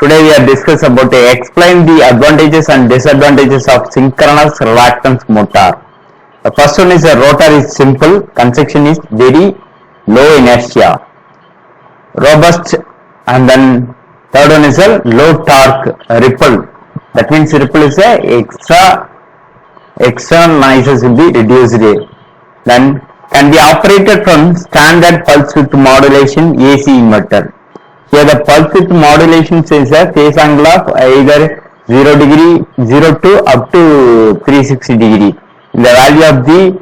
Today we are discuss about explain the advantages and disadvantages of synchronous reluctance motor. The first one is a rotor is simple, construction is very low inertia, robust, and then third one is a low torque ripple. That means ripple is a extra noises will be reduced. Then can be operated from standard pulse width modulation AC inverter. Here the pulse width modulation is a phase angle of either 0 degree, 0 to up to 360 degree. The value of the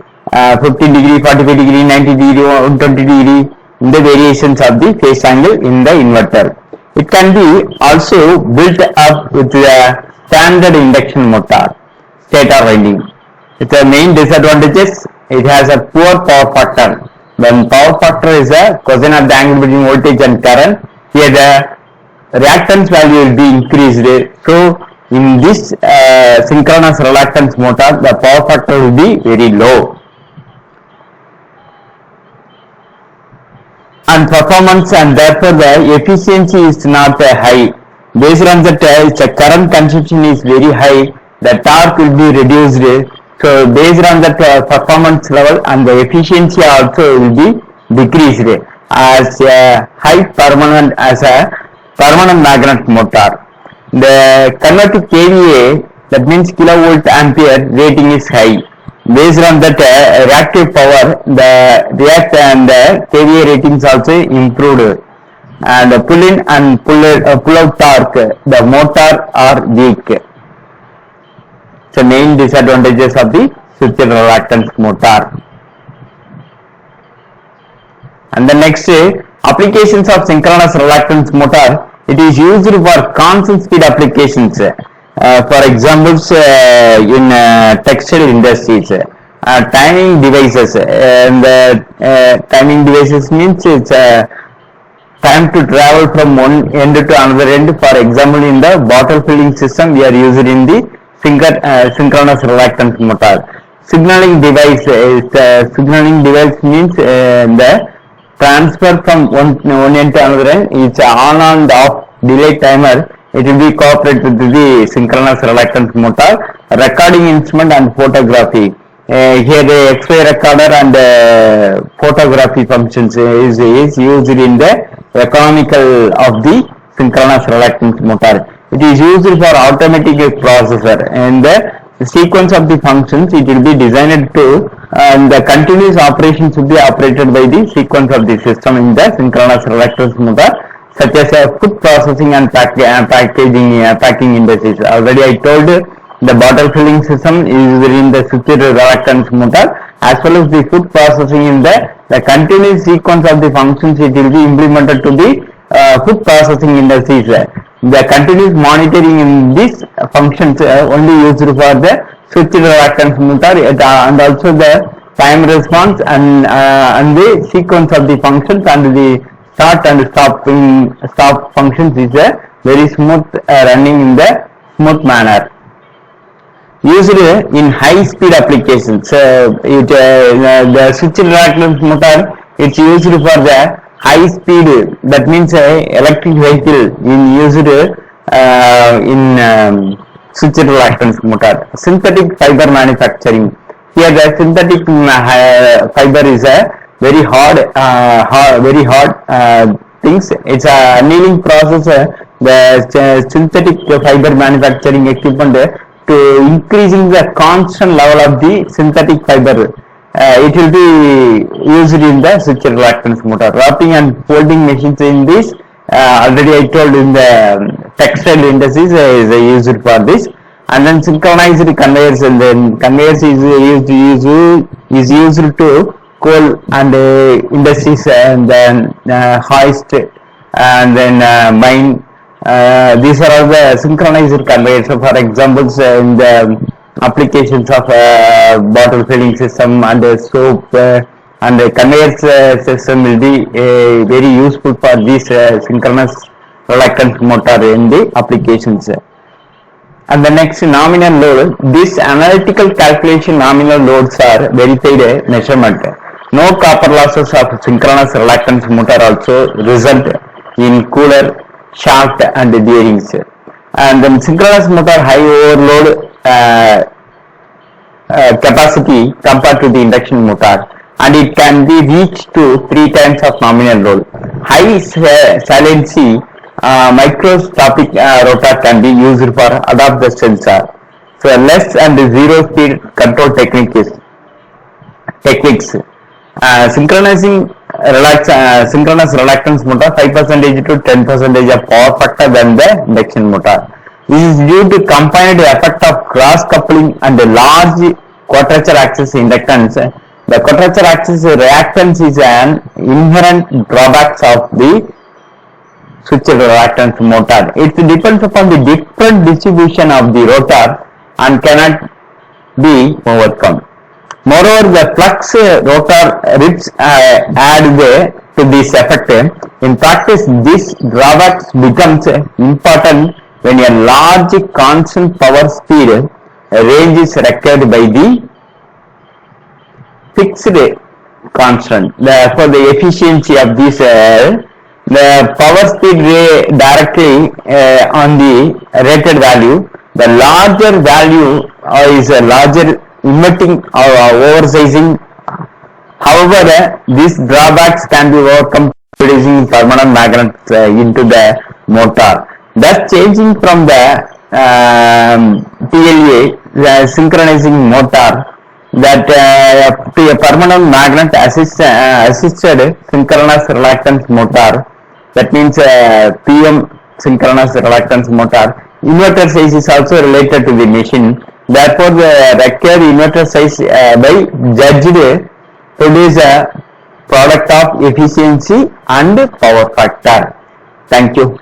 50 degree, 45 degree, 90 degree, 120 degree, the variations of the phase angle in the inverter. It can be also built up with the standard induction motor, stator winding. Its main disadvantages, it has a poor power factor. When power factor is a cosine of the angle between voltage and current, here the reactance value will be increased. So in this synchronous reluctance motor, the power factor will be very low. And performance, and therefore the efficiency is not high. Based on the current consumption is very high, the torque will be reduced. So based on the performance level, and the efficiency also will be decreased as a magnet motor. The convert to kVA, that means kilovolt ampere rating is high. Based on that reactive power, the react and the kVA ratings also improved. And the pull in and pull out torque, the motor are weak. So main disadvantages of the switched reluctance motor. And the next applications of synchronous reluctance motor, it is used for constant speed applications. For examples in textile industries, timing devices, and timing devices means it's time to travel from one end to another end. For example, in the bottle filling system, we are using in the synchronous reluctance motor. Signaling device means the transfer from one end to another end. It's on and off delay timer. It will be cooperated with the synchronous reluctance motor. Recording instrument and photography. Here the X-ray recorder and photography functions is used in the economical of the synchronous reluctance motor. It is used for automatic processor, and the sequence of the functions it will be designed to, and the continuous operations will be operated by the sequence of the system in the synchronous reluctance motor, such as food processing and packing industries. Already I told the bottle filling system is in the switched reluctance motor, as well as the food processing in the continuous sequence of the functions it will be implemented to the food processing industries. The continuous monitoring in these functions only used for the switched reluctance motor, and also the time response and the sequence of the functions and the start and stop functions is a very smooth running in the smooth manner. Used in high speed applications. The switched reluctance motor, it's used for the high speed, that means electric vehicle in used in switched reluctance motor. Synthetic fiber manufacturing. Here the synthetic fiber is a very hard things. It's a annealing process. The synthetic fiber manufacturing equipment to increasing the constant level of the synthetic fiber. It will be used in the switched reluctance motor. Wrapping and folding machines in this, already I told in the textile industries is used for this. And then synchronized conveyors, and then conveyors is used to coal and industries, and then hoist, and then mine. These are all the synchronized conveyors. So for examples in the applications of bottle filling system and soap and the conveyor system will be very useful for this synchronous reluctance motor in the applications. And the next, nominal load. This analytical calculation nominal loads are verified measurement. No copper losses of synchronous reluctance motor also result in cooler shaft and bearings. And then synchronous motor high overload capacity compared to the induction motor, and it can be reached to 3 times of nominal load. High saliency microscopic rotor can be used for adapt the sensor. So less and zero speed control techniques. Synchronous reluctance motor 5% to 10% of power factor than the induction motor. This is due to combined effect of cross coupling and large quadrature axis inductance. The quadrature axis reactance is an inherent drawback of the switched reluctance motor. It depends upon the different distribution of the rotor and cannot be overcome. Moreover, the flux rotor rips add to this effect. In practice, this drawback becomes important when a large constant power speed range is required by the fixed constant. For the efficiency of this, the power speed directly on the rated value. The larger value is a larger emitting or oversizing. However, these drawbacks can be overcome producing permanent magnets into the motor. Thus, changing from the PLA, the synchronizing motor, that to a permanent magnet assisted synchronous reluctance motor. That means PM synchronous reluctance motor. Inverter size is also related to the machine. Therefore, the required inverter size by judged produce a product of efficiency and power factor. Thank you.